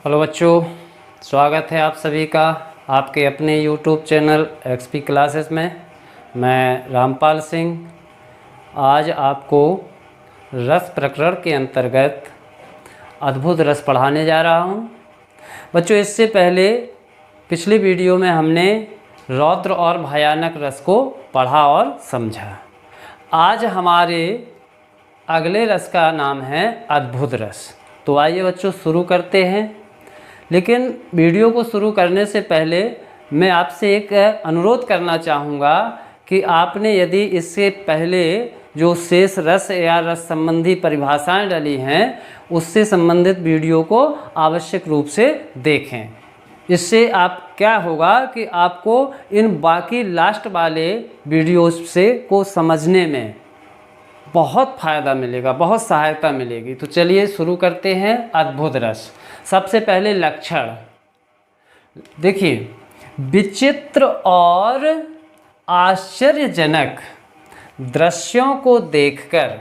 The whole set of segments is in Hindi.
हेलो बच्चों, स्वागत है आप सभी का आपके अपने यूट्यूब चैनल एक्सपी क्लासेस में। मैं रामपाल सिंह आज आपको रस प्रकरण के अंतर्गत अद्भुत रस पढ़ाने जा रहा हूं। बच्चों, इससे पहले पिछली वीडियो में हमने रौद्र और भयानक रस को पढ़ा और समझा। आज हमारे अगले रस का नाम है अद्भुत रस। तो आइए बच्चों शुरू करते हैं। लेकिन वीडियो को शुरू करने से पहले मैं आपसे एक अनुरोध करना चाहूँगा कि आपने यदि इससे पहले जो शेष रस या रस संबंधी परिभाषाएं डाली हैं उससे संबंधित वीडियो को आवश्यक रूप से देखें। इससे आप क्या होगा कि आपको इन बाकी लास्ट वाले वीडियोस से को समझने में बहुत फ़ायदा मिलेगा, बहुत सहायता मिलेगी। तो चलिए शुरू करते हैं अद्भुत रस। सबसे पहले लक्षण देखिए, विचित्र और आश्चर्यजनक दृश्यों को देखकर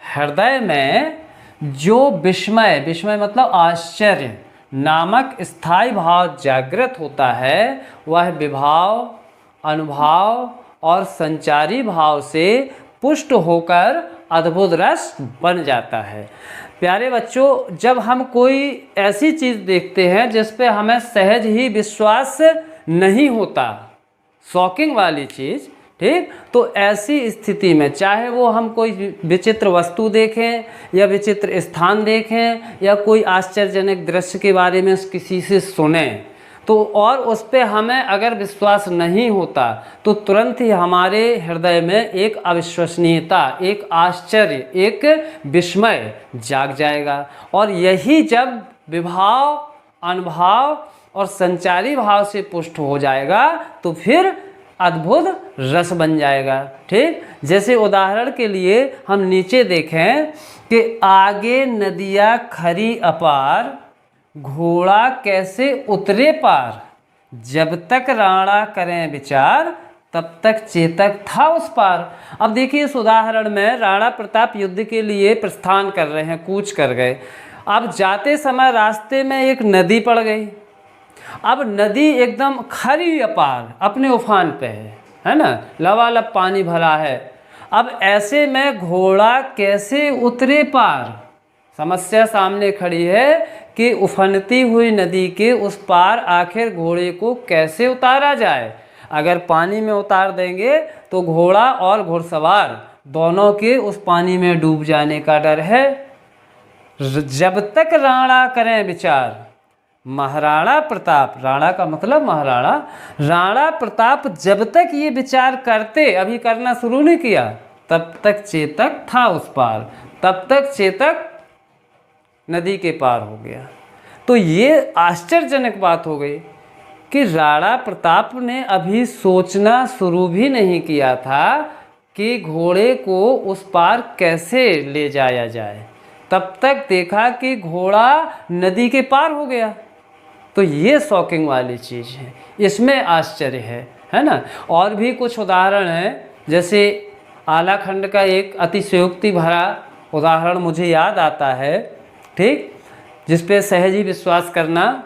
हृदय में जो विस्मय मतलब आश्चर्य नामक स्थायी भाव जागृत होता है वह विभाव, अनुभाव और संचारी भाव से पुष्ट होकर अद्भुत रस बन जाता है। प्यारे बच्चों, जब हम कोई ऐसी चीज़ देखते हैं जिस पे हमें सहज ही विश्वास नहीं होता, शॉकिंग वाली चीज़, ठीक, तो ऐसी स्थिति में चाहे वो हम कोई विचित्र वस्तु देखें या विचित्र स्थान देखें या कोई आश्चर्यजनक दृश्य के बारे में किसी से सुने, तो और उस पर हमें अगर विश्वास नहीं होता तो तुरंत ही हमारे हृदय में एक अविश्वसनीयता, एक आश्चर्य, एक विस्मय जाग जाएगा। और यही जब विभाव, अनुभाव और संचारी भाव से पुष्ट हो जाएगा तो फिर अद्भुत रस बन जाएगा। ठीक, जैसे उदाहरण के लिए हम नीचे देखें कि आगे नदियाँ खरी अपार, घोड़ा कैसे उतरे पार, जब तक राणा करें विचार तब तक चेतक था उस पार। अब देखिए, इस उदाहरण में राणा प्रताप युद्ध के लिए प्रस्थान कर रहे हैं, कूच कर गए। अब जाते समय रास्ते में एक नदी पड़ गई। अब नदी एकदम खरी अपार अपने उफान पे है ना, लबालब पानी भरा है। अब ऐसे में घोड़ा कैसे उतरे पार, समस्या सामने खड़ी है कि उफनती हुई नदी के उस पार आखिर घोड़े को कैसे उतारा जाए। अगर पानी में उतार देंगे तो घोड़ा और घुड़सवार दोनों के उस पानी में डूब जाने का डर है। जब तक राणा करें विचार, महाराणा प्रताप, राणा का मतलब महाराणा, राणा प्रताप जब तक ये विचार करते, अभी करना शुरू नहीं किया, तब तक चेतक था उस पार, तब तक चेतक नदी के पार हो गया। तो ये आश्चर्यजनक बात हो गई कि राणा प्रताप ने अभी सोचना शुरू भी नहीं किया था कि घोड़े को उस पार कैसे ले जाया जाए, तब तक देखा कि घोड़ा नदी के पार हो गया। तो ये शॉकिंग वाली चीज़ है, इसमें आश्चर्य है ना। और भी कुछ उदाहरण हैं, जैसे आलाखंड का एक अतिशयोक्ति भरा उदाहरण मुझे याद आता है, ठीक, जिस पे सहज ही विश्वास करना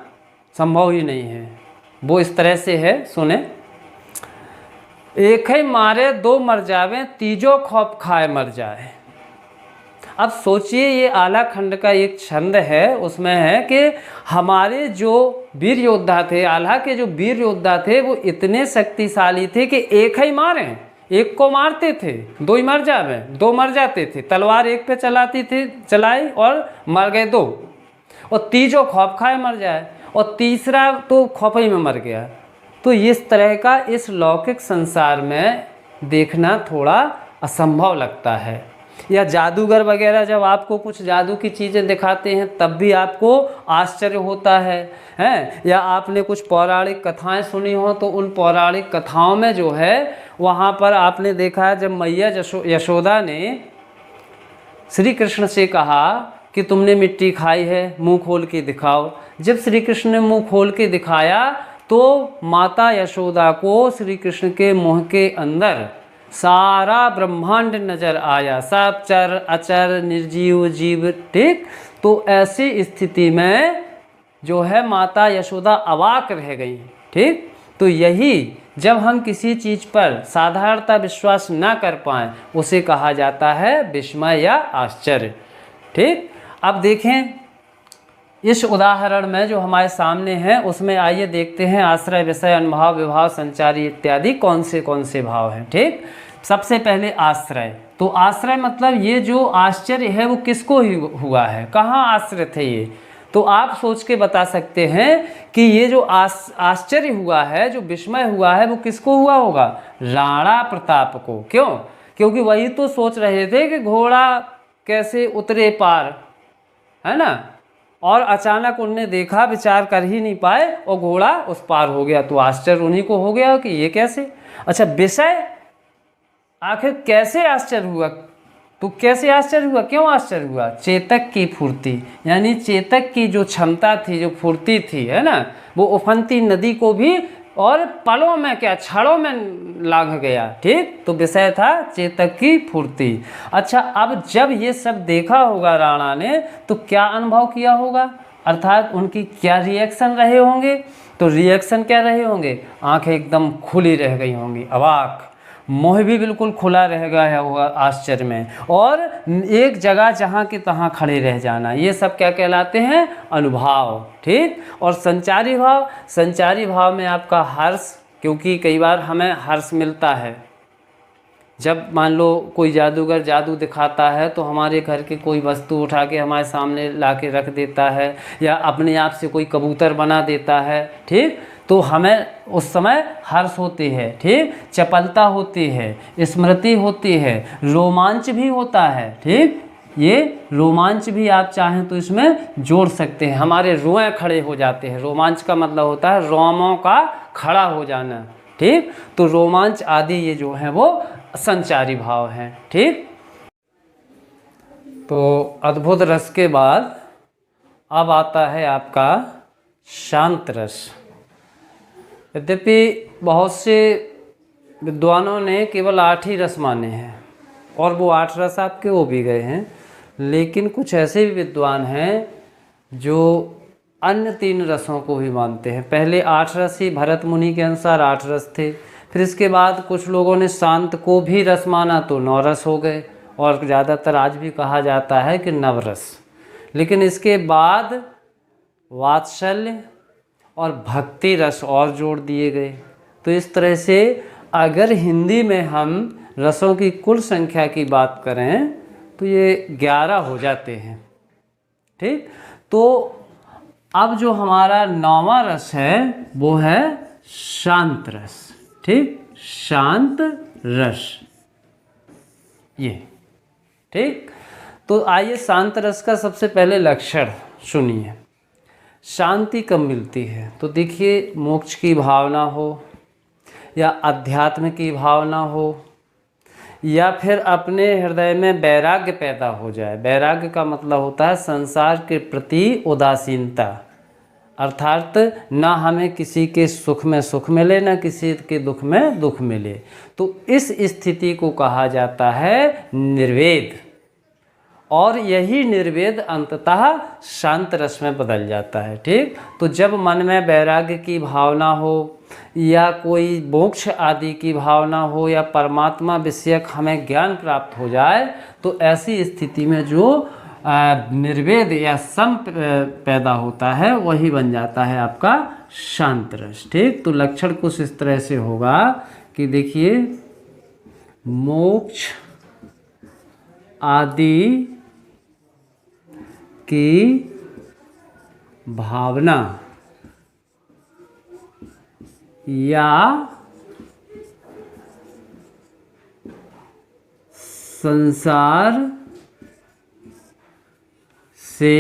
संभव ही नहीं है। वो इस तरह से है, सुने। एक ही मारे दो मर जावे, तीजो खौफ खाए मर जाए। अब सोचिए, ये आलाखंड का एक छंद है, उसमें है कि हमारे जो वीर योद्धा थे, आल्हा के जो वीर योद्धा थे, वो इतने शक्तिशाली थे कि एक ही मारें, एक को मारते थे, दो ही मर जावे, दो मर जाते थे। तलवार एक पे चलाई और मर गए दो, और तीजो खौफ खाए मर जाए, और तीसरा तो खौफ ही में मर गया। तो इस तरह का इस लौकिक संसार में देखना थोड़ा असंभव लगता है। या जादूगर वगैरह जब आपको कुछ जादू की चीज़ें दिखाते हैं तब भी आपको आश्चर्य होता है, हैं? या आपने कुछ पौराणिक कथाएं सुनी हो तो उन पौराणिक कथाओं में जो है वहाँ पर आपने देखा है जब मैया यशोदा ने श्री कृष्ण से कहा कि तुमने मिट्टी खाई है, मुंह खोल के दिखाओ। जब श्री कृष्ण ने मुंह खोल के दिखाया तो माता यशोदा को श्री कृष्ण के मुंह के अंदर सारा ब्रह्मांड नजर आया, सब चर अचर निर्जीव जीव, ठीक। तो ऐसी स्थिति में जो है माता यशोदा अवाक रह गई। ठीक, तो यही जब हम किसी चीज़ पर साधारणतः विश्वास ना कर पाएँ उसे कहा जाता है विस्मय या आश्चर्य। ठीक, अब देखें इस उदाहरण में जो हमारे सामने है उसमें आइए देखते हैं आश्रय, विषय, अनुभाव, विभाव, संचारी इत्यादि कौन से भाव हैं। ठीक, सबसे पहले आश्रय। तो आश्रय मतलब ये जो आश्चर्य है वो किसको ही हुआ है, कहाँ आश्रय थे ये, तो आप सोच के बता सकते हैं कि ये जो आश्चर्य हुआ है, जो विस्मय हुआ है, वो किसको हुआ होगा, राणा प्रताप को। क्यों, क्योंकि वही तो सोच रहे थे कि घोड़ा कैसे उतरे पार, है ना, और अचानक उनने देखा, विचार कर ही नहीं पाए और घोड़ा उस पार हो गया, तो आश्चर्य उन्हीं को हो गया कि ये कैसे। अच्छा, विषय आखिर कैसे आश्चर्य हुआ, तो कैसे आश्चर्य हुआ, क्यों आश्चर्य हुआ, चेतक की फुर्ती, यानी चेतक की जो क्षमता थी, जो फुर्ती थी, है ना, वो उफनती नदी को भी और पलों में क्या क्षणों में लांघ गया। ठीक, तो विषय था चेतक की फुर्ती। अच्छा, अब जब ये सब देखा होगा राणा ने तो क्या अनुभव किया होगा, अर्थात उनकी क्या रिएक्शन रहे होंगे, तो रिएक्शन क्या रहे होंगे, आंखें एकदम खुली रह गई होंगी, अवाक, मुँह भी बिल्कुल खुला रह गया होगा आश्चर्य में, और एक जगह जहाँ के तहाँ खड़े रह जाना, ये सब क्या कहलाते हैं, अनुभाव। ठीक, और संचारी भाव, संचारी भाव में आपका हर्ष, क्योंकि कई बार हमें हर्ष मिलता है जब मान लो कोई जादूगर जादू दिखाता है तो हमारे घर की कोई वस्तु उठा के हमारे सामने ला के रख देता है, या अपने आप से कोई कबूतर बना देता है। ठीक, तो हमें उस समय हर्ष होती है। ठीक, चपलता होती है, स्मृति होती है, रोमांच भी होता है। ठीक, ये रोमांच भी आप चाहें तो इसमें जोड़ सकते हैं, हमारे रोए खड़े हो जाते हैं, रोमांच का मतलब होता है रोमों का खड़ा हो जाना। ठीक, तो रोमांच आदि ये जो है वो संचारी भाव हैं। ठीक, तो अद्भुत रस के बाद अब आता है आपका शांत रस। यद्यपि बहुत से विद्वानों ने केवल 8 ही रस माने हैं और वो 8 रस आपके हो भी गए हैं, लेकिन कुछ ऐसे भी विद्वान हैं जो अन्य 3 रसों को भी मानते हैं। पहले 8 रस ही भरत मुनि के अनुसार 8 रस थे, फिर इसके बाद कुछ लोगों ने शांत को भी रस माना तो 9 रस हो गए, और ज़्यादातर आज भी कहा जाता है कि नवरस। लेकिन इसके बाद वात्सल्य और भक्ति रस और जोड़ दिए गए। तो इस तरह से अगर हिंदी में हम रसों की कुल संख्या की बात करें तो ये 11 हो जाते हैं। ठीक, तो अब जो हमारा 9वां रस है वो है शांत रस। ठीक, शांत रस ये। ठीक, तो आइए शांत रस का सबसे पहले लक्षण सुनिए। शांति कब मिलती है, तो देखिए मोक्ष की भावना हो, या अध्यात्म की भावना हो, या फिर अपने हृदय में वैराग्य पैदा हो जाए। वैराग्य का मतलब होता है संसार के प्रति उदासीनता, अर्थात ना हमें किसी के सुख में सुख मिले, ना किसी के दुख में दुख मिले। तो इस स्थिति को कहा जाता है निर्वेद, और यही निर्वेद अंततः शांत रस में बदल जाता है। ठीक, तो जब मन में वैराग्य की भावना हो, या कोई मोक्ष आदि की भावना हो, या परमात्मा विषयक हमें ज्ञान प्राप्त हो जाए, तो ऐसी स्थिति में जो निर्वेद या सम पैदा होता है वही बन जाता है आपका शांत रस। ठीक, तो लक्षण कुछ इस तरह से होगा कि देखिए मोक्ष आदि की भावना या संसार से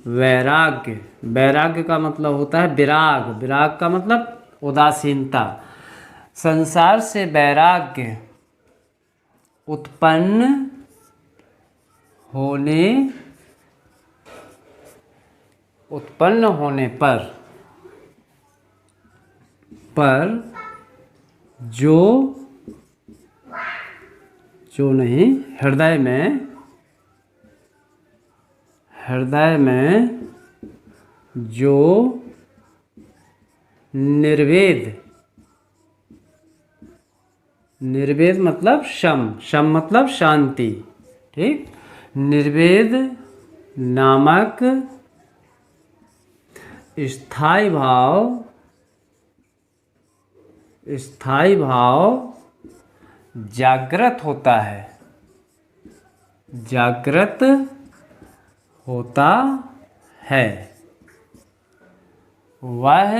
वैराग्य, वैराग्य का मतलब होता है विराग, विराग का मतलब उदासीनता, संसार से वैराग्य उत्पन्न होने पर जो नहीं हृदय में जो निर्वेद, निर्वेद मतलब शम, शम मतलब शांति, ठीक, निर्वेद नामक स्थायी भाव, स्थायी भाव जागृत होता है, जागृत होता है, वह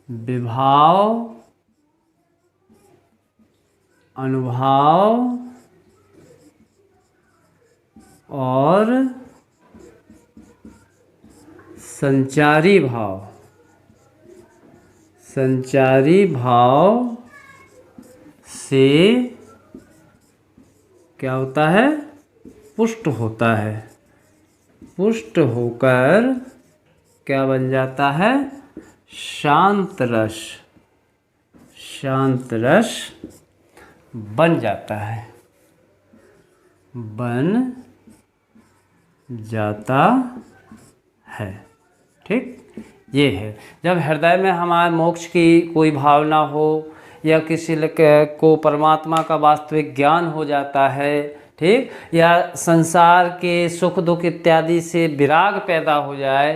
विभाव अनुभाव और संचारी भाव, संचारी भाव से क्या होता है, पुष्ट होता है, पुष्ट होकर क्या बन जाता है, शांत रस, शांत रस बन जाता है, बन जाता है, ठीक। ये है जब हृदय में हमारे मोक्ष की कोई भावना हो या किसी को परमात्मा का वास्तविक ज्ञान हो जाता है, ठीक, या संसार के सुख दुख इत्यादि से विराग पैदा हो जाए,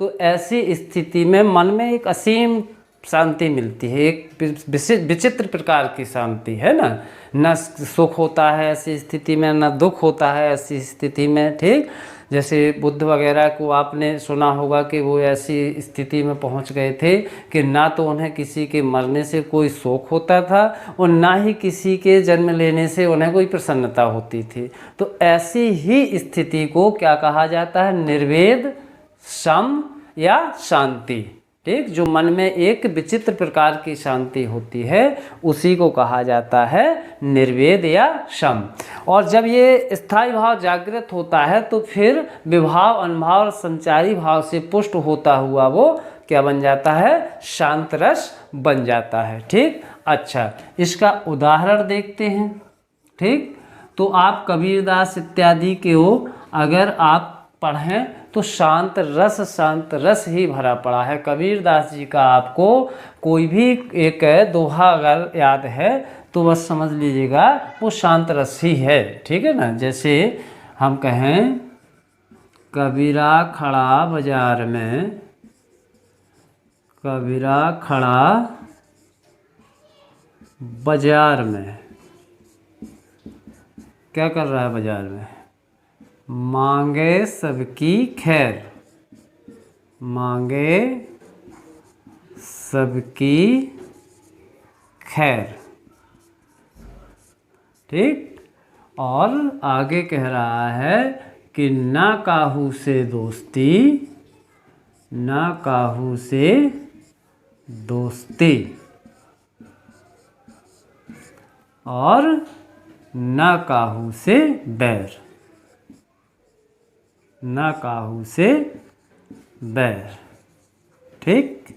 तो ऐसी स्थिति में मन में एक असीम शांति मिलती है, एक विचित्र प्रकार की शांति है ना, न सुख होता है ऐसी स्थिति में, न दुख होता है ऐसी स्थिति में, ठीक। जैसे बुद्ध वगैरह को आपने सुना होगा कि वो ऐसी स्थिति में पहुंच गए थे कि ना तो उन्हें किसी के मरने से कोई शोक होता था और ना ही किसी के जन्म लेने से उन्हें कोई प्रसन्नता होती थी। तो ऐसी ही स्थिति को क्या कहा जाता है, निर्वेद सम या शांति, ठीक, जो मन में एक विचित्र प्रकार की शांति होती है उसी को कहा जाता है निर्वेद या शम। और जब ये स्थायी भाव जागृत होता है तो फिर विभाव अनुभाव और संचारी भाव से पुष्ट होता हुआ वो क्या बन जाता है, शांत रस बन जाता है, ठीक। अच्छा, इसका उदाहरण देखते हैं, ठीक। तो आप कबीरदास इत्यादि के हो अगर आप पढ़ें तो शांत रस ही भरा पड़ा है। कबीरदास जी का आपको कोई भी एक दोहा अगर याद है तो बस समझ लीजिएगा वो शांत रस ही है, ठीक है ना। जैसे हम कहें, कबीरा खड़ा बाजार में, कबीरा खड़ा बाजार में, क्या कर रहा है बाजार में, मांगे सबकी खैर, मांगे सबकी खैर, ठीक। और आगे कह रहा है कि ना काहू से दोस्ती, ना काहू से दोस्ती, और ना काहू से बैर, ना काहू से बैर, ठीक।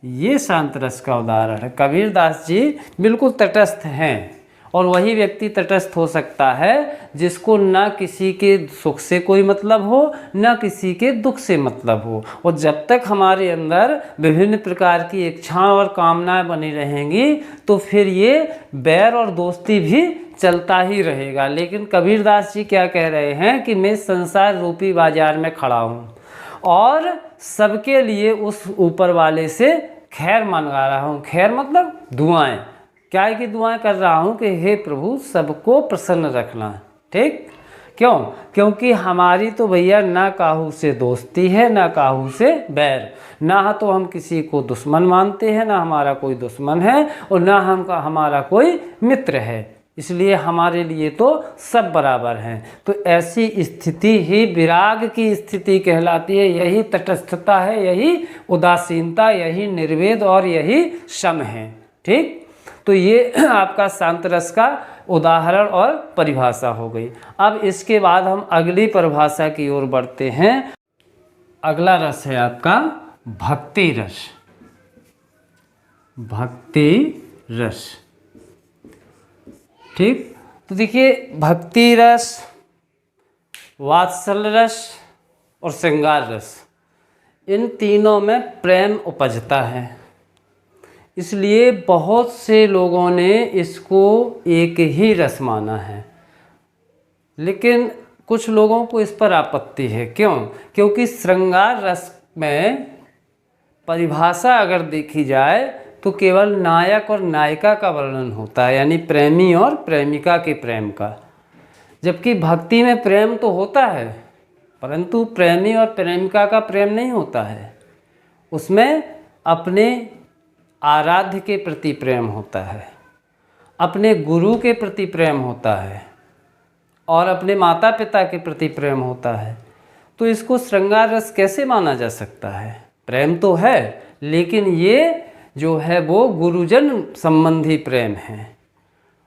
ये शांत रस का उदाहरण है। कबीरदास जी बिल्कुल तटस्थ हैं और वही व्यक्ति तटस्थ हो सकता है जिसको ना किसी के सुख से कोई मतलब हो ना किसी के दुख से मतलब हो। और जब तक हमारे अंदर विभिन्न प्रकार की इच्छाएं और कामनाएं बनी रहेंगी तो फिर ये बैर और दोस्ती भी चलता ही रहेगा। लेकिन कबीरदास जी क्या कह रहे हैं कि मैं संसार रूपी बाजार में खड़ा हूँ और सबके लिए उस ऊपर वाले से खैर मंगा रहा हूँ। खैर मतलब दुआएं, क्या है कि दुआएं कर रहा हूँ कि हे प्रभु सबको प्रसन्न रखना, ठीक। क्यों? क्योंकि हमारी तो भैया ना काहू से दोस्ती है ना काहू से बैर, ना तो हम किसी को दुश्मन मानते हैं ना हमारा कोई दुश्मन है और ना हमारा कोई मित्र है, इसलिए हमारे लिए तो सब बराबर हैं। तो ऐसी स्थिति ही विराग की स्थिति कहलाती है। यही तटस्थता है, यही उदासीनता, यही निर्वेद और यही शम है, ठीक। तो ये आपका शांत रस का उदाहरण और परिभाषा हो गई। अब इसके बाद हम अगली परिभाषा की ओर बढ़ते हैं। अगला रस है आपका भक्ति रस, भक्ति रस, ठीक। तो देखिए भक्ति रस, वात्सल्य रस और श्रृंगार रस, इन तीनों में प्रेम उपजता है। इसलिए बहुत से लोगों ने इसको एक ही रस माना है, लेकिन कुछ लोगों को इस पर आपत्ति है। क्यों? क्योंकि श्रृंगार रस में परिभाषा अगर देखी जाए तो केवल नायक और नायिका का वर्णन होता है, यानी प्रेमी और प्रेमिका के प्रेम का। जबकि भक्ति में प्रेम तो होता है, परंतु प्रेमी और प्रेमिका का प्रेम नहीं होता है। उसमें अपने आराध्य के प्रति प्रेम होता है, अपने गुरु के प्रति प्रेम होता है और अपने माता पिता के प्रति प्रेम होता है। तो इसको श्रृंगार रस कैसे माना जा सकता है? प्रेम तो है, लेकिन ये जो है वो गुरुजन संबंधी प्रेम है।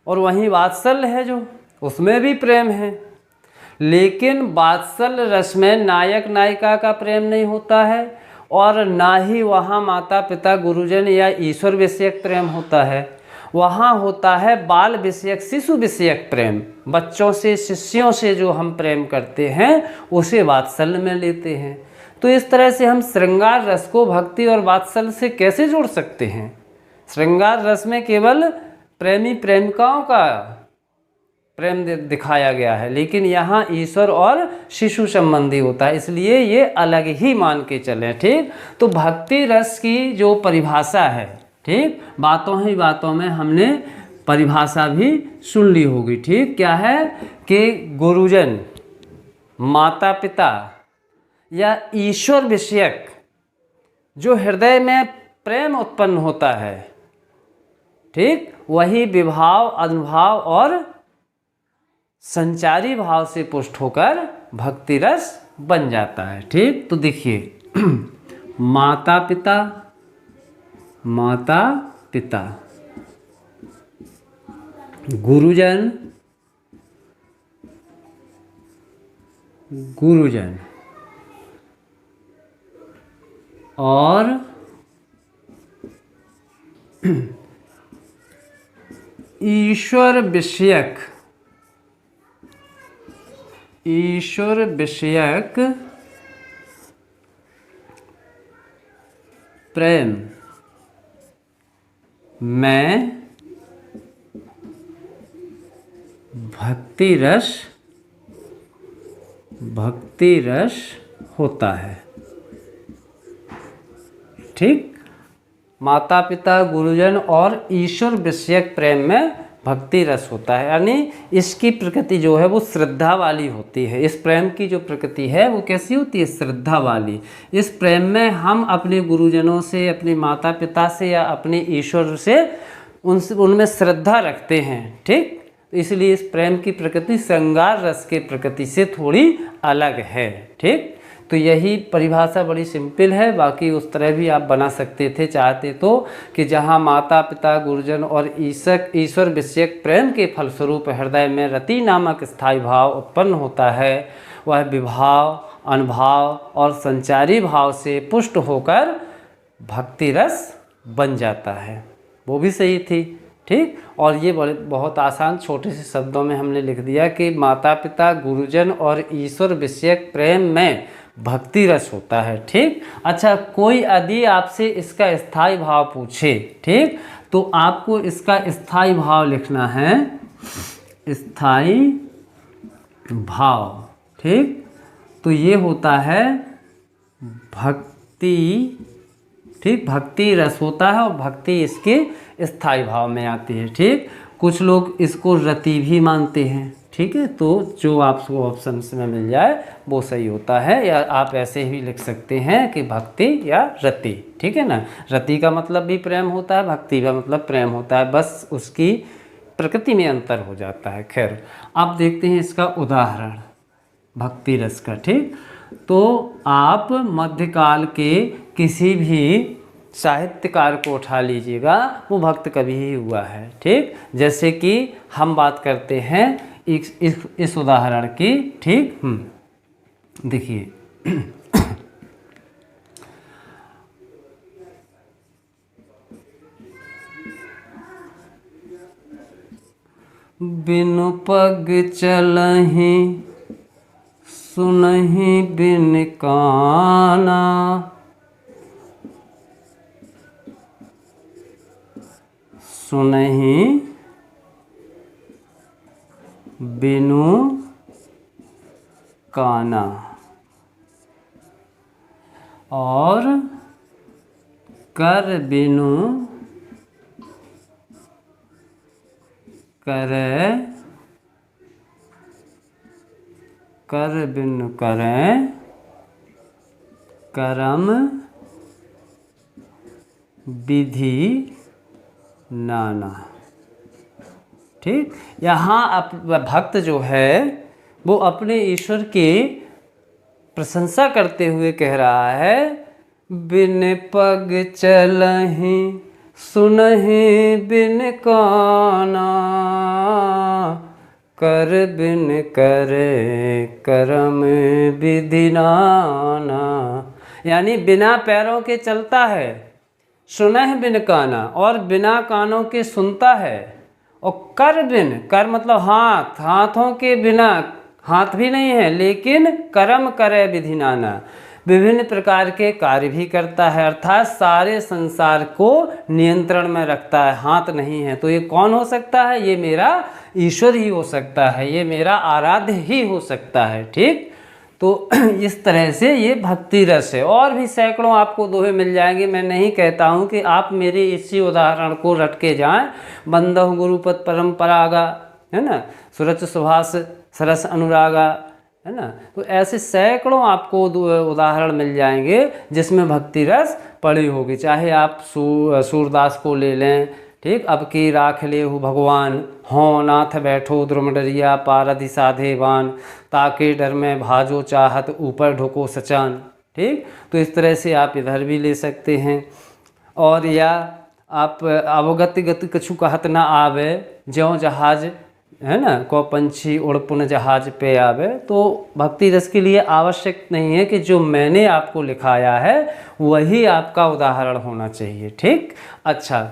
और वहीं वात्सल्य है जो, उसमें भी प्रेम है, लेकिन वात्सल्य रस में नायक नायिका का प्रेम नहीं होता है और ना ही वहाँ माता पिता गुरुजन या ईश्वर विषयक प्रेम होता है। वहाँ होता है बाल विषयक, शिशु विषयक प्रेम। बच्चों से, शिष्यों से जो हम प्रेम करते हैं उसे वात्सल्य में लेते हैं। तो इस तरह से हम श्रृंगार रस को भक्ति और वात्सल्य से कैसे जोड़ सकते हैं? श्रृंगार रस में केवल प्रेमी प्रेमिकाओं का प्रेम दिखाया गया है, लेकिन यहाँ ईश्वर और शिशु संबंधी होता है, इसलिए ये अलग ही मान के चलें। ठीक, तो भक्ति रस की जो परिभाषा है, ठीक, बातों ही बातों में हमने परिभाषा भी सुन ली होगी। ठीक, क्या है कि गुरुजन, माता पिता या ईश्वर विषयक जो हृदय में प्रेम उत्पन्न होता है, ठीक, वही विभाव, अनुभाव और संचारी भाव से पुष्ट होकर भक्ति रस बन जाता है। ठीक, तो देखिए माता पिता, माता पिता, गुरुजन, गुरुजन और ईश्वर विषयक, ईश्वर विषयक प्रेम में भक्ति रस, भक्ति रस होता है। ठीक, माता पिता, गुरुजन और ईश्वर विषयक प्रेम में भक्ति रस होता है, यानी इसकी प्रकृति जो है वो श्रद्धा वाली होती है। इस प्रेम की जो प्रकृति है वो कैसी होती है? श्रद्धा वाली। इस प्रेम में हम अपने गुरुजनों से, अपने माता पिता से या अपने ईश्वर से उनमें श्रद्धा रखते हैं। ठीक, इसलिए इस प्रेम की प्रकृति श्रृंगार रस के प्रकृति से थोड़ी अलग है। ठीक, तो यही परिभाषा बड़ी सिंपल है, बाकी उस तरह भी आप बना सकते थे चाहते तो, कि जहाँ माता पिता, गुरुजन और ईश्वर विषयक प्रेम के फलस्वरूप हृदय में रति नामक स्थायी भाव उत्पन्न होता है, वह विभाव, अनुभाव और संचारी भाव से पुष्ट होकर भक्ति रस बन जाता है। वो भी सही थी। ठीक, और ये बहुत आसान छोटे से शब्दों में हमने लिख दिया कि माता पिता, गुरुजन और ईश्वर विषयक प्रेम में भक्ति रस होता है। ठीक, अच्छा, कोई यदि आपसे इसका स्थायी भाव पूछे, ठीक, तो आपको इसका स्थायी भाव लिखना है, स्थायी भाव। ठीक, तो ये होता है भक्ति। ठीक, भक्ति रस होता है और भक्ति इसके स्थायी भाव में आती है। ठीक, कुछ लोग इसको रति भी मानते हैं। ठीक है, तो जो आपको ऑप्शन में मिल जाए वो सही होता है, या आप ऐसे ही लिख सकते हैं कि भक्ति या रति। ठीक है ना, रति का मतलब भी प्रेम होता है, भक्ति का मतलब प्रेम होता है, बस उसकी प्रकृति में अंतर हो जाता है। खैर, आप देखते हैं इसका उदाहरण भक्ति रस का। ठीक, तो आप मध्यकाल के किसी भी साहित्यकार को उठा लीजिएगा, वो भक्त कवि ही हुआ है। ठीक, जैसे कि हम बात करते हैं इस उदाहरण की। ठीक, देखिए बिनु पग चलहि सुनहि बिन काना, सुनहि बिनु काना, और कर बिनु करे, कर बिनु करे करम विधि नाना। ठीक, यहाँ भक्त जो है वो अपने ईश्वर की प्रशंसा करते हुए कह रहा है, बिन पग चलहि सुनहि बिन काना, कर बिन करे करम विधि नाना। यानी बिना पैरों के चलता है, सुनह बिन काना, और बिना कानों के सुनता है, और कर बिन, कर मतलब हाथ, हाथों के बिना, हाथ भी नहीं है लेकिन कर्म करे विधि नाना, विभिन्न प्रकार के कार्य भी करता है, अर्थात सारे संसार को नियंत्रण में रखता है। हाथ नहीं है तो ये कौन हो सकता है? ये मेरा ईश्वर ही हो सकता है, ये मेरा आराध्य ही हो सकता है। ठीक, तो इस तरह से ये भक्ति रस है। और भी सैकड़ों आपको दोहे मिल जाएंगे। मैं नहीं कहता हूँ कि आप मेरे इसी उदाहरण को रट के जाएँ। बंदहु गुरुपद परंपरागा, है ना, सुरच सुभाष सरस अनुरागा, है ना। तो ऐसे सैकड़ों आपको उदाहरण मिल जाएंगे जिसमें भक्ति रस पड़ी होगी। चाहे आप सूरदास को ले लें, ठीक, अब की राख ले हु भगवान, हों नाथ बैठो द्रुमडरिया पारधि साधे बान, ताके डर में भाजो चाहत ऊपर ढुको सचान। ठीक, तो इस तरह से आप इधर भी ले सकते हैं। और या आप अवगति गति कछु कहत ना आवे, ज्यों जहाज, है ना, को पंछी उड़ पुन जहाज पे आवे। तो भक्ति रस के लिए आवश्यक नहीं है कि जो मैंने आपको लिखाया है वही आपका उदाहरण होना चाहिए। ठीक, अच्छा,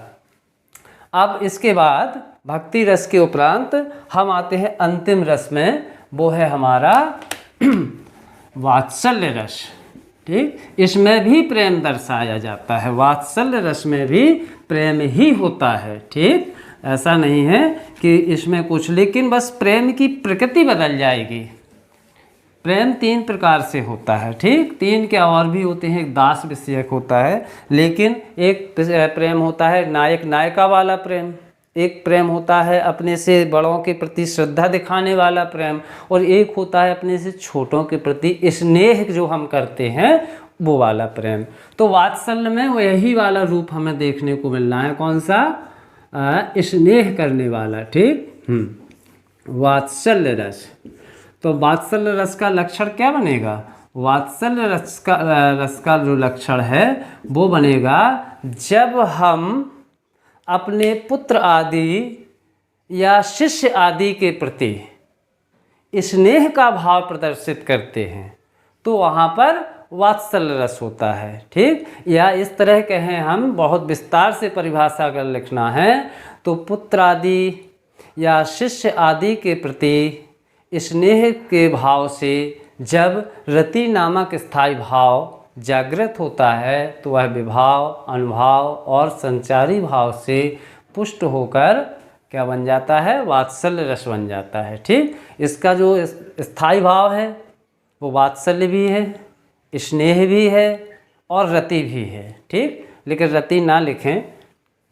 अब इसके बाद भक्ति रस के उपरांत हम आते हैं अंतिम रस में, वो है हमारा वात्सल्य रस। ठीक, इसमें भी प्रेम दर्शाया जाता है, वात्सल्य रस में भी प्रेम ही होता है। ठीक, ऐसा नहीं है कि इसमें कुछ, लेकिन बस प्रेम की प्रकृति बदल जाएगी। प्रेम तीन प्रकार से होता है। ठीक, तीन क्या और भी होते हैं, एक दास विषयक होता है, लेकिन एक प्रेम होता है नायक नायिका वाला प्रेम, एक प्रेम होता है अपने से बड़ों के प्रति श्रद्धा दिखाने वाला प्रेम, और एक होता है अपने से छोटों के प्रति स्नेह जो हम करते हैं वो वाला प्रेम। तो वात्सल्य में वो यही वाला रूप हमें देखने को मिल रहा है। कौन सा? स्नेह करने वाला। ठीक, वात्सल्य रस। तो वात्सल्य रस का लक्षण क्या बनेगा? वात्सल्य रस का जो लक्षण है वो बनेगा जब हम अपने पुत्र आदि या शिष्य आदि के प्रति स्नेह का भाव प्रदर्शित करते हैं तो वहाँ पर वात्सल्य रस होता है। ठीक, या इस तरह कहें, हम बहुत विस्तार से परिभाषा कर लिखना है तो पुत्र आदि या शिष्य आदि के प्रति स्नेह के भाव से जब रति नामक स्थायी भाव जागृत होता है तो वह विभाव, अनुभाव और संचारी भाव से पुष्ट होकर क्या बन जाता है? वात्सल्य रस बन जाता है। ठीक, इसका जो स्थायी भाव है वो वात्सल्य भी है, स्नेह भी है और रति भी है। ठीक, लेकिन रति ना लिखें,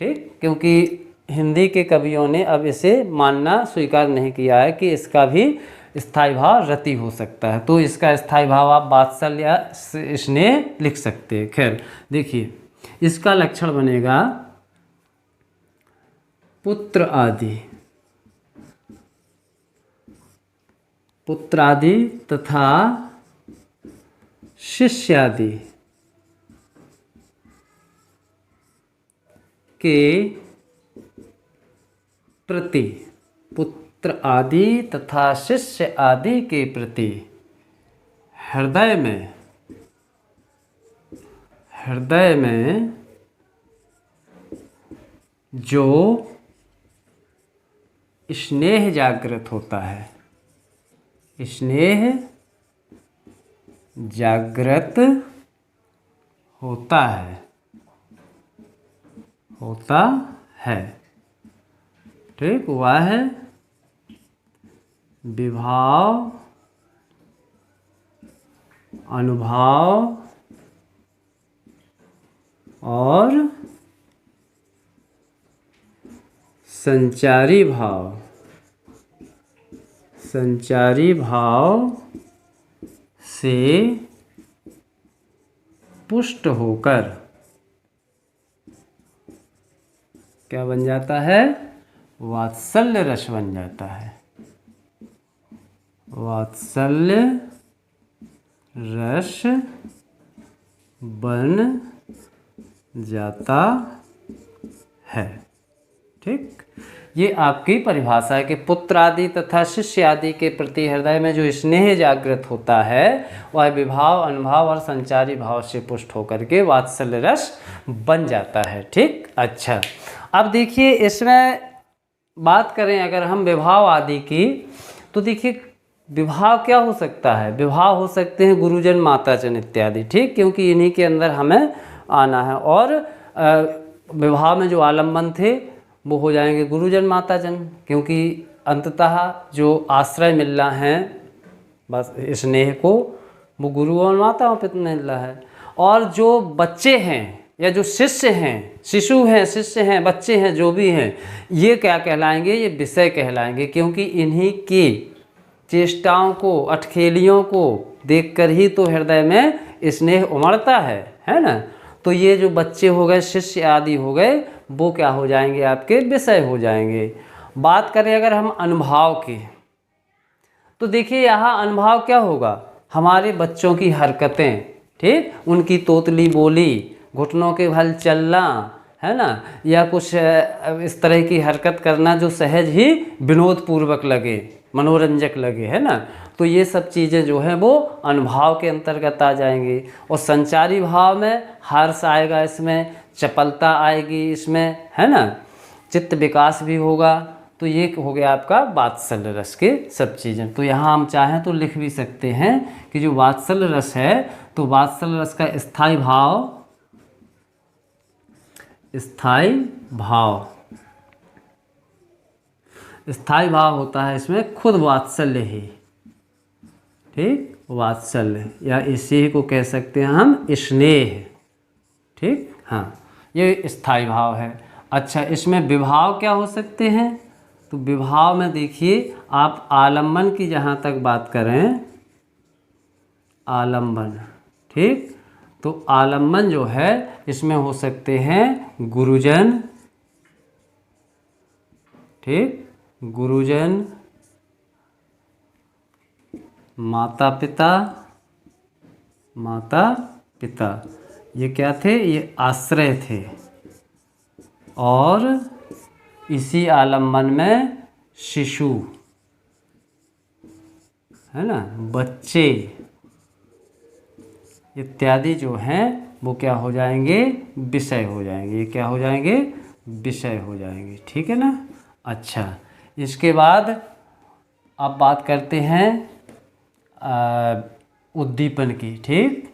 ठीक, क्योंकि हिंदी के कवियों ने अब इसे मानना स्वीकार नहीं किया है कि इसका भी स्थायी भाव रति हो सकता है। तो इसका स्थायी भाव आप वात्सल्य या स्नेह लिख सकते हैं। खैर, देखिए इसका लक्षण बनेगा पुत्र आदि, पुत्र आदि तथा शिष्य आदि के प्रति, पुत्र आदि तथा शिष्य आदि के प्रति हृदय में जो स्नेह जागृत होता है, स्नेह जागृत होता है। ठीक, वह विभाव, अनुभव और संचारी भाव से पुष्ट होकर क्या बन जाता है? वात्सल्य रस बन जाता है। वात्सल्य रस बन जाता है। ठीक, ये आपकी परिभाषा है कि पुत्र आदि तथा शिष्य आदि के प्रति हृदय में जो स्नेह जागृत होता है वह विभाव, अनुभव और संचारी भाव से पुष्ट होकर के वात्सल्य रस बन जाता है। ठीक, अच्छा, अब देखिए इसमें बात करें अगर हम विभाव आदि की, तो देखिए विभाव क्या हो सकता है? विभाव हो सकते हैं गुरुजन, माताजन इत्यादि। ठीक, क्योंकि इन्हीं के अंदर हमें आना है। और विभाव में जो आलम्बन थे वो हो जाएंगे गुरुजन, माताजन, क्योंकि अंततः जो आश्रय मिल रहा है बस स्नेह को, वो गुरु और माताओं पे मिल रहा है। और जो बच्चे हैं या जो शिष्य हैं, शिशु हैं, शिष्य हैं, बच्चे हैं, जो भी हैं, ये क्या कहलाएंगे? ये विषय कहलाएंगे, क्योंकि इन्हीं की चेष्टाओं को, अटखेलियों को देखकर ही तो हृदय में स्नेह उमड़ता है ना। तो ये जो बच्चे हो गए, शिष्य आदि हो गए, वो क्या हो जाएंगे? आपके विषय हो जाएंगे। बात करें अगर हम अनुभव की, तो देखिए यहाँ अनुभव क्या होगा? हमारे बच्चों की हरकतें, ठीक, उनकी तोतली बोली, घुटनों के बल चलना, है ना, या कुछ इस तरह की हरकत करना जो सहज ही विनोदपूर्वक लगे, मनोरंजक लगे, है ना। तो ये सब चीज़ें जो हैं वो अनुभव के अंतर्गत आ जाएंगी। और संचारी भाव में हर्ष आएगा, इसमें चपलता आएगी, इसमें, है ना, चित्त विकास भी होगा। तो ये हो गया आपका वात्सल्य रस के सब चीज़ें। तो यहाँ हम चाहें तो लिख भी सकते हैं कि जो वात्सल्य रस है, तो वात्सल्य रस का स्थायी भाव होता है इसमें खुद वात्सल्य ही। ठीक, वात्सल्य, या इसी को कह सकते हैं हम स्नेह। ठीक, हाँ, ये स्थायी भाव है। अच्छा, इसमें विभाव क्या हो सकते हैं? तो विभाव में देखिए आप आलम्बन की जहाँ तक बात करें, आलम्बन, ठीक, तो आलम्बन जो है इसमें हो सकते हैं गुरुजन, ठीक, गुरुजन, माता पिता, ये क्या थे? ये आश्रय थे। और इसी आलम्बन में शिशु, है ना, बच्चे इत्यादि जो हैं वो क्या हो जाएंगे? विषय हो जाएंगे। ये क्या हो जाएंगे? विषय हो जाएंगे। ठीक है ना। अच्छा, इसके बाद अब बात करते हैं उद्दीपन की। ठीक,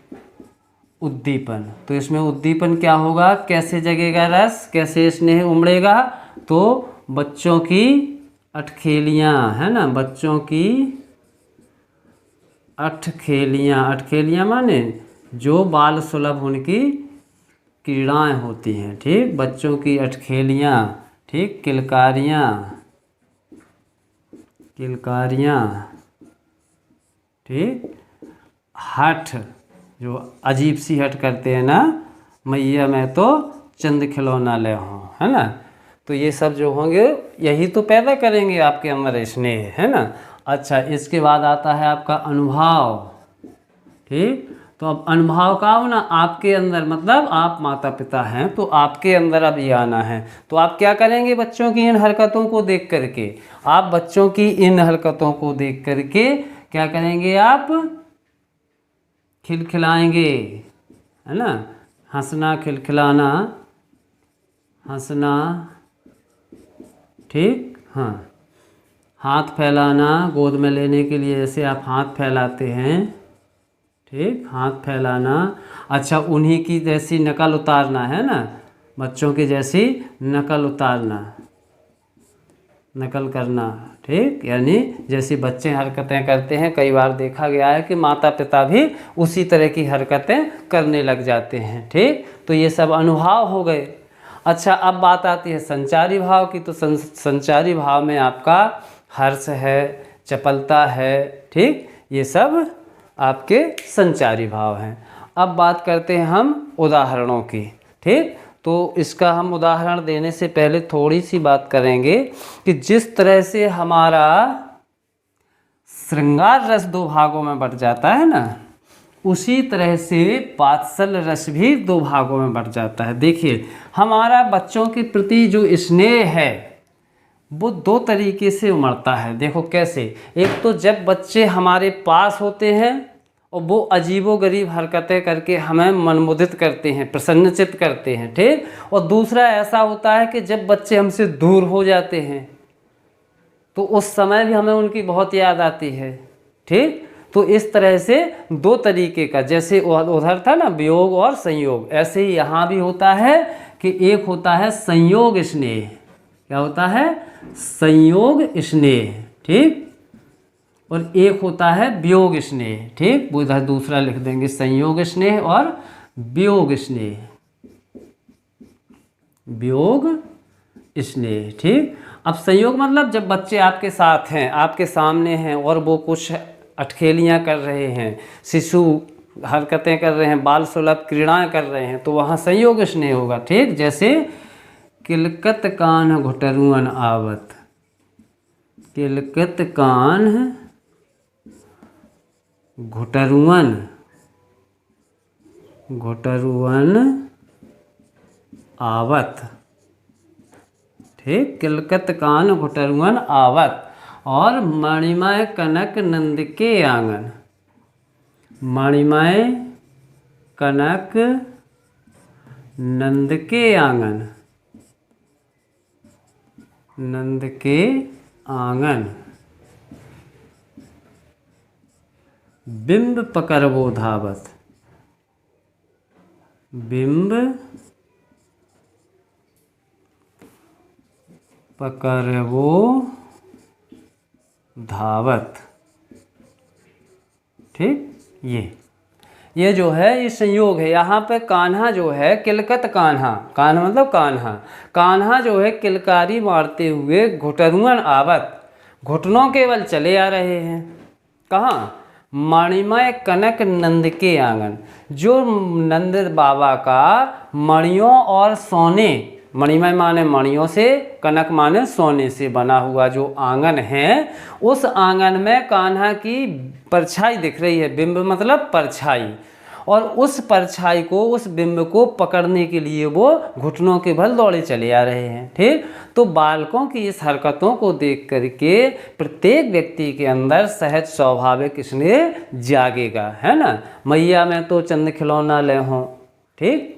उद्दीपन, तो इसमें उद्दीपन क्या होगा? कैसे जगेगा रस, कैसे स्नेह उमड़ेगा? तो बच्चों की अटखेलियाँ, है ना, बच्चों की अटखेलियाँ माने जो बाल सुलभ उनकी क्रीड़ाएँ होती हैं। ठीक, बच्चों की अटखेलियाँ, ठीक, किलकारियाँ, ठीक, हठ, जो अजीब सी हट करते हैं ना, मैया मैं तो चंद खिलौना ले हूँ, है ना। तो ये सब जो होंगे यही तो पैदा करेंगे आपके अंदर स्नेह, है ना। अच्छा, इसके बाद आता है आपका अनुभव। ठीक, तो अब अनुभव का हो ना आपके अंदर, मतलब आप माता पिता हैं तो आपके अंदर अब ये आना है। तो आप क्या करेंगे? बच्चों की इन हरकतों को देख करके, आप बच्चों की इन हरकतों को देख करके क्या करेंगे? आप खिलखिलाएंगे, है ना, हंसना, खिलखिलाना, हंसना, ठीक, हाँ, हाथ फैलाना, गोद में लेने के लिए जैसे आप हाथ फैलाते हैं, ठीक, हाथ फैलाना। अच्छा, उन्हीं की जैसी नकल उतारना है ना, बच्चों की जैसी नकल उतारना, नकल करना। ठीक, यानी जैसी बच्चे हरकतें करते हैं, कई बार देखा गया है कि माता पिता भी उसी तरह की हरकतें करने लग जाते हैं। ठीक, तो ये सब अनुभाव हो गए। अच्छा, अब बात आती है संचारी भाव की। तो संचारी भाव में आपका हर्ष है, चपलता है। ठीक, ये सब आपके संचारी भाव हैं। अब बात करते हैं हम उदाहरणों की। ठीक, तो इसका हम उदाहरण देने से पहले थोड़ी सी बात करेंगे कि जिस तरह से हमारा श्रृंगार रस दो भागों में बट जाता है ना, उसी तरह से वात्सल्य रस भी दो भागों में बट जाता है। देखिए, हमारा बच्चों के प्रति जो स्नेह है वो दो तरीके से उमड़ता है। देखो कैसे, एक तो जब बच्चे हमारे पास होते हैं और वो अजीबोगरीब हरकतें करके हमें मनमुदित करते हैं, प्रसन्नचित्त करते हैं। ठीक, और दूसरा ऐसा होता है कि जब बच्चे हमसे दूर हो जाते हैं तो उस समय भी हमें उनकी बहुत याद आती है। ठीक, तो इस तरह से दो तरीके का, जैसे उधर था ना वियोग और संयोग, ऐसे ही यहाँ भी होता है कि एक होता है संयोग स्नेह। क्या होता है? संयोग स्नेह। ठीक, और एक होता है वियोग स्नेह। ठीक, वो इधर दूसरा लिख देंगे, संयोग स्नेह और वियोग स्नेह, वियोग स्नेह। ठीक, अब संयोग मतलब जब बच्चे आपके साथ हैं, आपके सामने हैं और वो कुछ अटखेलियाँ कर रहे हैं, शिशु हरकतें कर रहे हैं, बाल सुलभ क्रीड़ाएँ कर रहे हैं, तो वहाँ संयोग स्नेह होगा। ठीक, जैसे किलकत कान्ह घुटरुअन आवत, किलकत कान्ह घुटरुअन, घुटरुअन आवत। ठीक, किलकत कान घुटरुअन आवत। और मणिमय कनक नंद के आंगन, मणिमय कनक नंद के आंगन, नंद के आंगन। बिंब पकड़बो धावत, बिंब पकड़बो धावत। ठीक, ये जो है ये संयोग है। यहाँ पे कान्हा जो है किलकत कान्हा, कान्हा मतलब कान्हा, कान्हा जो है किलकारी मारते हुए घुटरुअन आवत, घुटनों केवल चले आ रहे हैं। कहाँ? मणिमय कनक नंद के आंगन, जो नंद बाबा का मणियों और सोने, मणिमय माने मणियों से, कनक माने सोने से बना हुआ जो आंगन है, उस आंगन में कान्हा की परछाई दिख रही है। बिंब मतलब परछाई, और उस परछाई को, उस बिंब को पकड़ने के लिए वो घुटनों के बल दौड़े चले आ रहे हैं। ठीक, तो बालकों की इस हरकतों को देख करके प्रत्येक व्यक्ति के अंदर सहज स्वाभाविक स्नेह जागेगा, है ना। मैया में तो चंद खिलौना ले हों। ठीक,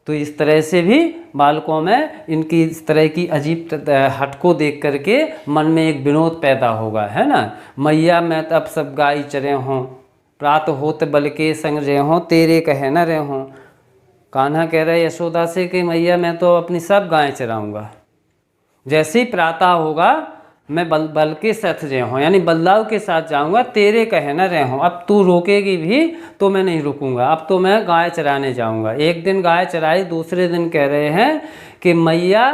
तो इस तरह से भी बालकों में इनकी इस तरह की अजीब हट को देख करके मन में एक विनोद पैदा होगा, है ना। मैया में तब सब गाय चरे हों, प्रात होत बल के संग रहे हों, तेरे कहे न रहे हों। कान्हा कह रहे यशोदा से कि मैया मैं तो अपनी सब गायें चराऊँगा, जैसे ही प्रातः होगा मैं बल के साथ रहे हों, यानी बदलाव के साथ जाऊंगा, तेरे कहे न रहे हों। अब तू रोकेगी भी तो मैं नहीं रुकूंगा, अब तो मैं गाय चराने जाऊंगा। एक दिन गाय चराई, दूसरे दिन कह रहे हैं कि मैया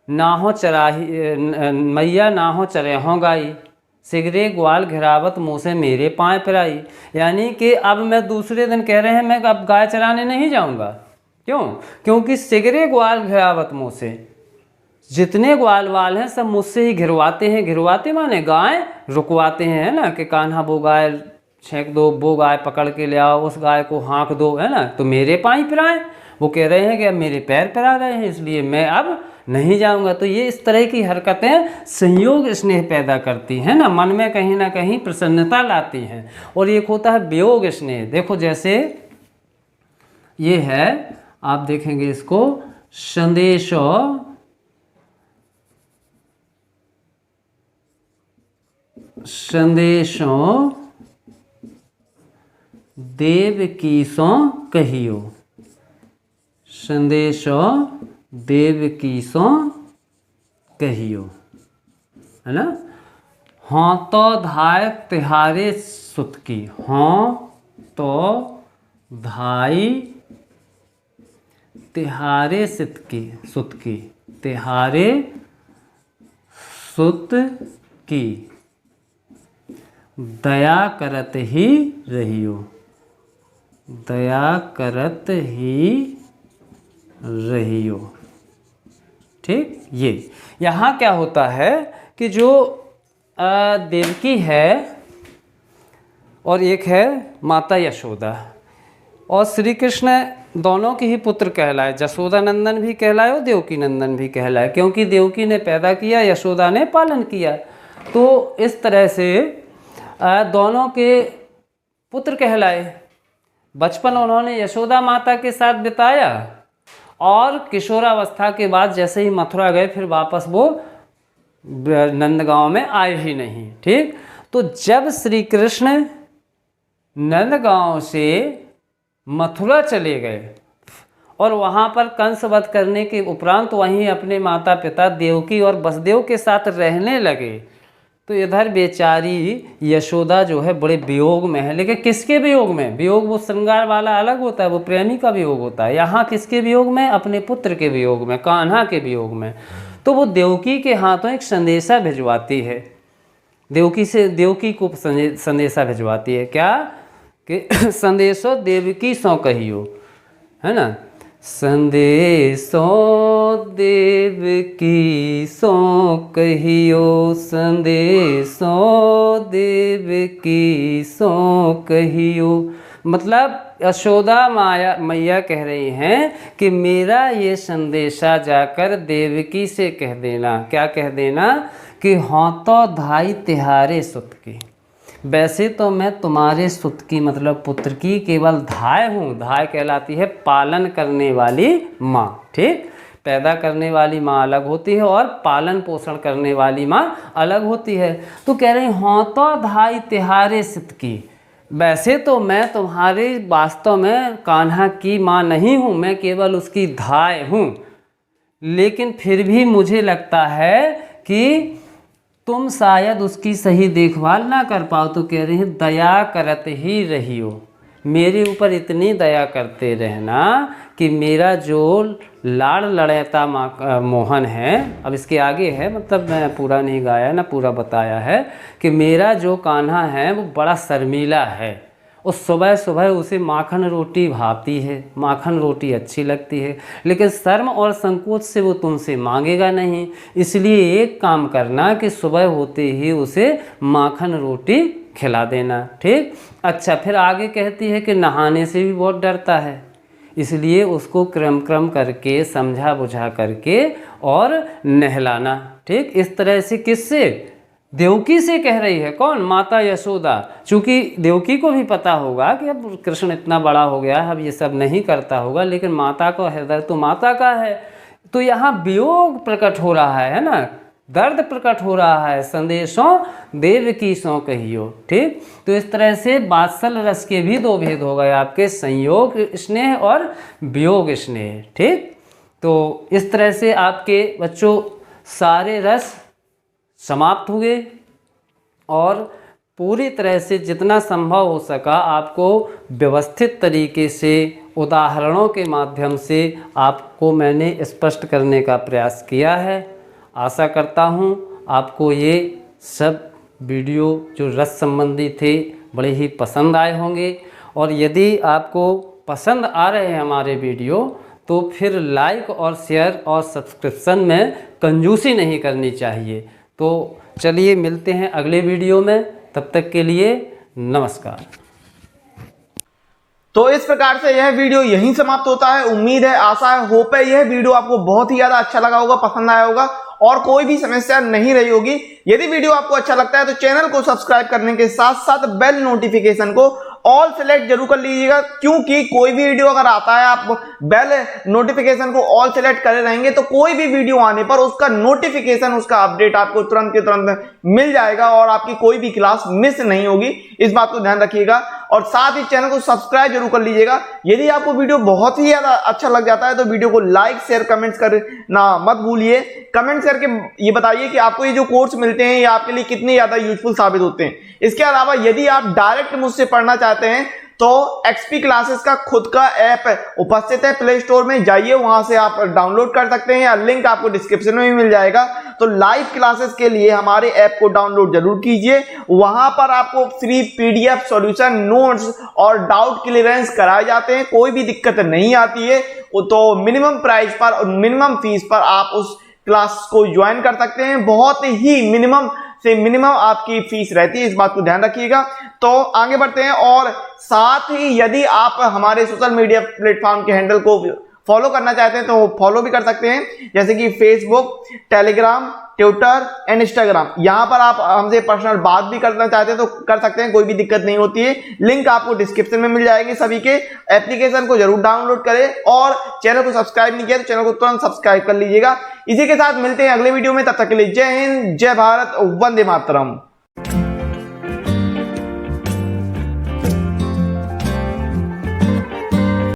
ना हो चराही, मैया ना हो चरे हों गाई, सिगरे ग्वाल घिरावत मुँह से मेरे पाँव पिराई। यानी कि अब मैं दूसरे दिन कह रहे हैं मैं अब गाय चराने नहीं जाऊंगा। क्यों? क्योंकि सिगरे ग्वाल घिरावत मुँह से, जितने ग्वाल वाल हैं सब मुझसे ही घिरवाते हैं। घिरवाते माने गाय रुकवाते हैं, है ना, कि कान्हा वो गाय छेंक दो, वो गाय पकड़ के ले आओ, उस गाय को हाँक दो, है ना, तो मेरे पाँव पिराएं। वो कह रहे हैं कि अब मेरे पैर पिरा रहे हैं, इसलिए मैं अब नहीं जाऊंगा। तो ये इस तरह की हरकतें संयोग स्नेह पैदा करती हैं ना, मन में कहीं ना कहीं प्रसन्नता लाती हैं। और एक होता है वियोग स्नेह। देखो जैसे ये है, आप देखेंगे इसको, संदेशो संदेशों देवकी सो कहियो, संदेशो देवकी सो कहियो, है ना। हाँ तो धाय तिहारे सुत की, हाँ तो धाई तिहारे सुत की, तिहारे सुत की, दया करत ही रहियो, दया करत ही रहियो। ठीक, ये यहाँ क्या होता है कि जो देवकी है और एक है माता यशोदा, और श्री कृष्ण दोनों के ही पुत्र कहलाए, जशोदा नंदन भी कहलाए और देवकी नंदन भी कहलाए, क्योंकि देवकी ने पैदा किया, यशोदा ने पालन किया। तो इस तरह से दोनों के पुत्र कहलाए। बचपन उन्होंने यशोदा माता के साथ बिताया और किशोरावस्था के बाद जैसे ही मथुरा गए फिर वापस वो नंदगांव में आए ही नहीं। ठीक, तो जब श्री कृष्ण नंदगांव से मथुरा चले गए और वहाँ पर कंस वध करने के उपरांत वहीं अपने माता पिता देवकी और वसुदेव के साथ रहने लगे, तो इधर बेचारी यशोदा जो है बड़े वियोग में है। लेकिन किसके वियोग में? वियोग वो श्रृंगार वाला अलग होता है, वो प्रेमी का वियोग होता है। यहाँ किसके वियोग में? अपने पुत्र के वियोग में, कान्हा के वियोग में। तो वो देवकी के हाथों एक संदेशा भिजवाती है, देवकी को संदेशा भिजवाती है। क्या कि संदेशो देवकी सो कहियो, है ना। संदेशो देवकी सो कहियो, संदेशो देवकी सो कहियो। मतलब यशोदा मैया कह रही हैं कि मेरा ये संदेशा जाकर देवकी से कह देना। क्या कह देना? कि हाँ तो धाई तिहारे सुत की, वैसे तो मैं तुम्हारे सुत की मतलब पुत्र की केवल धाय हूँ। धाय कहलाती है पालन करने वाली माँ। ठीक, पैदा करने वाली माँ अलग होती है और पालन पोषण करने वाली माँ अलग होती है। तो कह रही हाँ तो धाई तिहारे सुत की, वैसे तो मैं तुम्हारे वास्तव में कान्हा की माँ नहीं हूँ, मैं केवल उसकी धाय हूँ, लेकिन फिर भी मुझे लगता है कि तुम शायद उसकी सही देखभाल ना कर पाओ। तो कह रही है दया करत ही रहियो, मेरे ऊपर इतनी दया करते रहना कि मेरा जो लाड़ लड़ैता मोहन है, अब इसके आगे है, मतलब मैं पूरा नहीं गाया ना, पूरा बताया है कि मेरा जो कान्हा है वो बड़ा शर्मीला है, और सुबह सुबह उसे माखन रोटी भाती है, माखन रोटी अच्छी लगती है, लेकिन शर्म और संकोच से वो तुमसे मांगेगा नहीं। इसलिए एक काम करना कि सुबह होते ही उसे माखन रोटी खिला देना। ठीक, अच्छा, फिर आगे कहती है कि नहाने से भी बहुत डरता है, इसलिए उसको क्रम करके समझा बुझा करके और नहलाना। ठीक, इस तरह से किससे? देवकी से कह रही है। कौन? माता यशोदा। चूँकि देवकी को भी पता होगा कि अब कृष्ण इतना बड़ा हो गया है, अब ये सब नहीं करता होगा, लेकिन माता का हृदय तो माता का है। तो यहाँ वियोग प्रकट हो रहा है ना, दर्द प्रकट हो रहा है। संदेशों देवकी सो कहियो। ठीक, तो इस तरह से वात्सल रस के भी दो भेद हो गए आपके, संयोग स्नेह और वियोग स्नेह। ठीक, तो इस तरह से आपके बच्चों सारे रस समाप्त हुए और पूरी तरह से जितना संभव हो सका आपको व्यवस्थित तरीके से उदाहरणों के माध्यम से आपको मैंने स्पष्ट करने का प्रयास किया है। आशा करता हूँ आपको ये सब वीडियो जो रस संबंधी थे बड़े ही पसंद आए होंगे, और यदि आपको पसंद आ रहे हैं हमारे वीडियो तो फिर लाइक और शेयर और सब्सक्रिप्शन में कंजूसी नहीं करनी चाहिए। तो चलिए मिलते हैं अगले वीडियो में, तब तक के लिए नमस्कार। तो इस प्रकार से यह वीडियो यहीं समाप्त होता है। उम्मीद है, आशा है, होप है यह वीडियो आपको बहुत ही ज्यादा अच्छा लगा होगा, पसंद आया होगा और कोई भी समस्या नहीं रही होगी। यदि वीडियो आपको अच्छा लगता है तो चैनल को सब्सक्राइब करने के साथ साथ बेल नोटिफिकेशन को ऑल सेलेक्ट जरूर कर लीजिएगा, क्योंकि कोई भी वीडियो अगर आता है आप बेल नोटिफिकेशन को ऑल सेलेक्ट करे रहेंगे तो कोई भी वीडियो आने पर उसका नोटिफिकेशन, उसका अपडेट आपको तुरंत के तुरंत मिल जाएगा और आपकी कोई भी क्लास मिस नहीं होगी। इस बात को ध्यान रखिएगा। और साथ ही चैनल को सब्सक्राइब जरूर कर लीजिएगा। यदि आपको वीडियो बहुत ही ज्यादा अच्छा लग जाता है तो वीडियो को लाइक शेयर कमेंट्स करना मत भूलिए। कमेंट्स करके ये बताइए कि आपको ये जो कोर्स मिलते हैं ये आपके लिए कितने ज्यादा यूजफुल साबित होते हैं। इसके अलावा यदि आप डायरेक्ट मुझसे पढ़ना चाहते हैं तो एक्सपी क्लासेस का खुद का ऐप उपस्थित है, प्ले स्टोर में जाइए, वहां से आप डाउनलोड कर सकते हैं या लिंक आपको डिस्क्रिप्शन में भी मिल जाएगा। तो लाइव क्लासेस के लिए हमारे ऐप को डाउनलोड जरूर कीजिए। वहां पर आपको फ्री पीडीएफ सॉल्यूशन, नोट्स और डाउट क्लियरेंस कराए जाते हैं, कोई भी दिक्कत नहीं आती है। तो मिनिमम प्राइस पर और मिनिमम फीस पर आप उस क्लास को ज्वाइन कर सकते हैं। बहुत ही मिनिमम से मिनिमम आपकी फीस रहती है, इस बात को ध्यान रखिएगा। तो आगे बढ़ते हैं और साथ ही यदि आप हमारे सोशल मीडिया प्लेटफॉर्म के हैंडल को फॉलो करना चाहते हैं तो फॉलो भी कर सकते हैं, जैसे कि Facebook, Telegram, Twitter and Instagram. यहां पर आप हमसे पर्सनल बात भी करना चाहते हैं तो कर सकते हैं, कोई भी दिक्कत नहीं होती है। लिंक आपको डिस्क्रिप्शन में मिल जाएगी सभी के। एप्लीकेशन को जरूर डाउनलोड करें और चैनल को सब्सक्राइब नहीं किया तो चैनल को तुरंत सब्सक्राइब कर लीजिएगा। इसी के साथ मिलते हैं अगले वीडियो में, तब तक के लिए जय हिंद, जय भारत, वंदे मातरम।